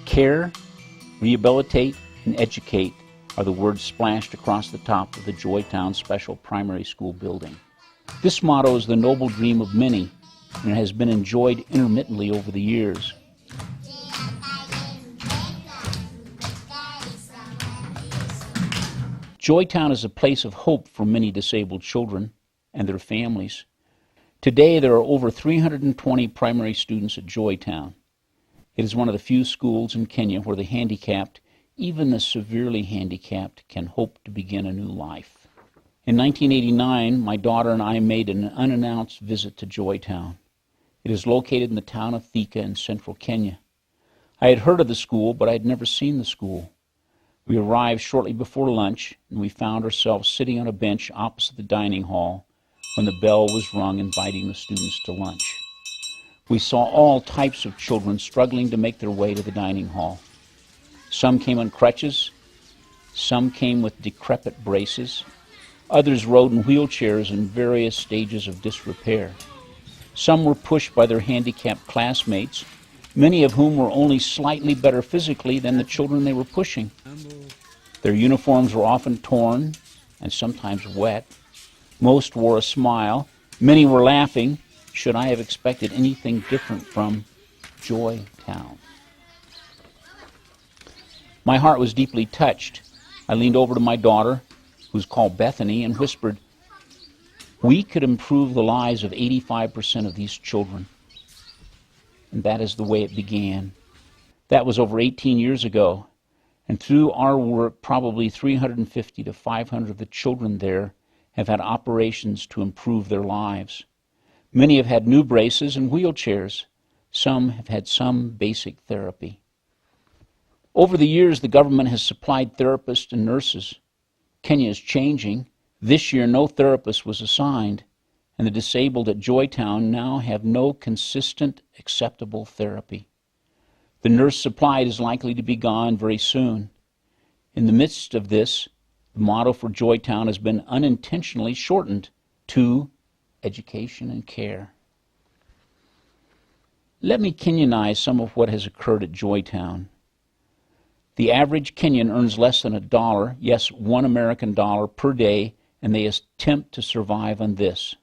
Care, rehabilitate, and educate are the words splashed across the top of the Joytown Special Primary School building. This motto is the noble dream of many, and it has been enjoyed intermittently over the years. Joytown is a place of hope for many disabled children and their families. Today, there are over 320 primary students at Joytown. It is one of the few schools in Kenya where the handicapped, even the severely handicapped, can hope to begin a new life. In 1989, my daughter and I made an unannounced visit to Joytown. It is located in the town of Thika in central Kenya. I had heard of the school, but I had never seen the school. We arrived shortly before lunch, and we found ourselves sitting on a bench opposite the dining hall when the bell was rung inviting the students to lunch. We saw all types of children struggling to make their way to the dining hall. Some came on crutches, some came with decrepit braces, others rode in wheelchairs in various stages of disrepair. Some were pushed by their handicapped classmates, many of whom were only slightly better physically than the children they were pushing. Their uniforms were often torn and sometimes wet. Most wore a smile, many were laughing. Should I have expected anything different from Joytown? My heart was deeply touched. I leaned over to my daughter, who's called Bethany, and whispered, "We could improve the lives of 85% of these children." And that is the way it began. That was over 18 years ago. And through our work, probably 350 to 500 of the children there have had operations to improve their lives. Many have had new braces and wheelchairs. Some have had some basic therapy. Over the years, the government has supplied therapists and nurses. Kenya is changing. This year, no therapist was assigned, and the disabled at Joytown now have no consistent, acceptable therapy. The nurse supplied is likely to be gone very soon. In the midst of this, the motto for Joytown has been unintentionally shortened to education and care. Let me Kenyanize some of what has occurred at Joytown. The average Kenyan earns less than $1, yes, $1 American per day, and they attempt to survive on this.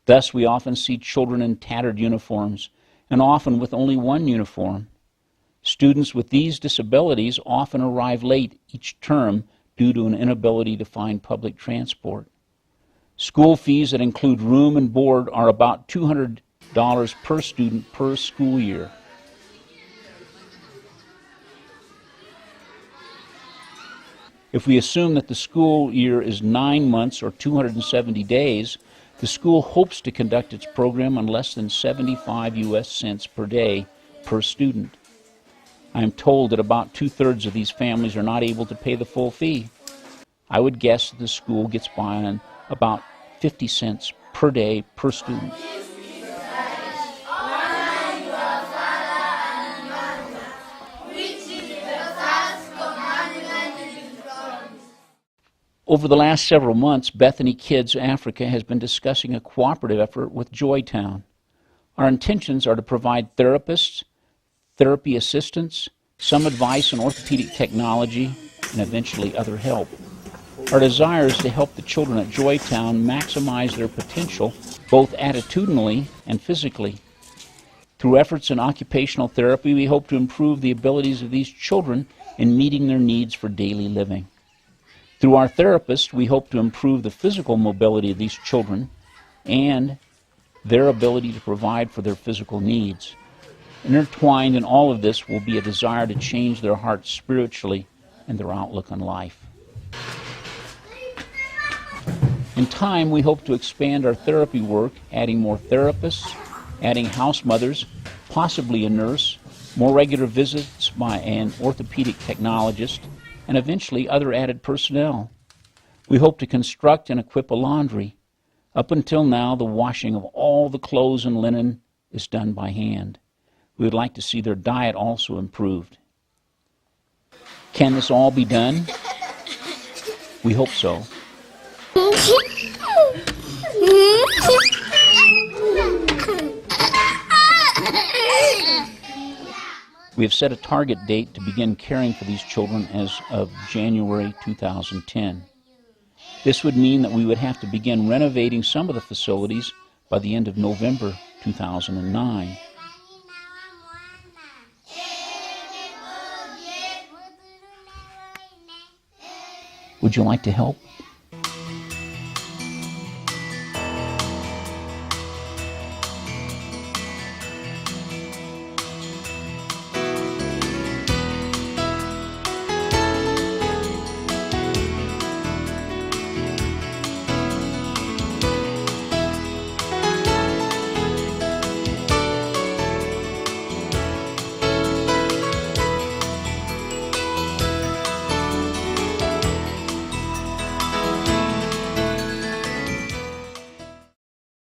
Thus, we often see children in tattered uniforms, and often with only one uniform. Students with these disabilities often arrive late each term due to an inability to find public transport. School fees that include room and board are about $200 per student per school year. If we assume that the school year is 9 months or 270 days, the school hopes to conduct its program on less than 75 US cents per day per student. I am told that about 2/3 of these families are not able to pay the full fee. I would guess that the school gets by on about 50 cents per day per student. Over the last several months, Bethany Kids Africa has been discussing a cooperative effort with Joytown. Our intentions are to provide therapists, therapy assistants, some advice on orthopedic technology, and eventually other help. Our desire is to help the children at Joytown maximize their potential, both attitudinally and physically. Through efforts in occupational therapy, we hope to improve the abilities of these children in meeting their needs for daily living. Through our therapists, we hope to improve the physical mobility of these children and their ability to provide for their physical needs. Intertwined in all of this will be a desire to change their hearts spiritually and their outlook on life. In time, we hope to expand our therapy work, adding more therapists, adding house mothers, possibly a nurse, more regular visits by an orthopedic technologist, and eventually other added personnel. We hope to construct and equip a laundry. Up until now, the washing of all the clothes and linen is done by hand. We would like to see their diet also improved. Can this all be done? We hope so. We have set a target date to begin caring for these children as of January 2010. This would mean that we would have to begin renovating some of the facilities by the end of November 2009. Would you like to help?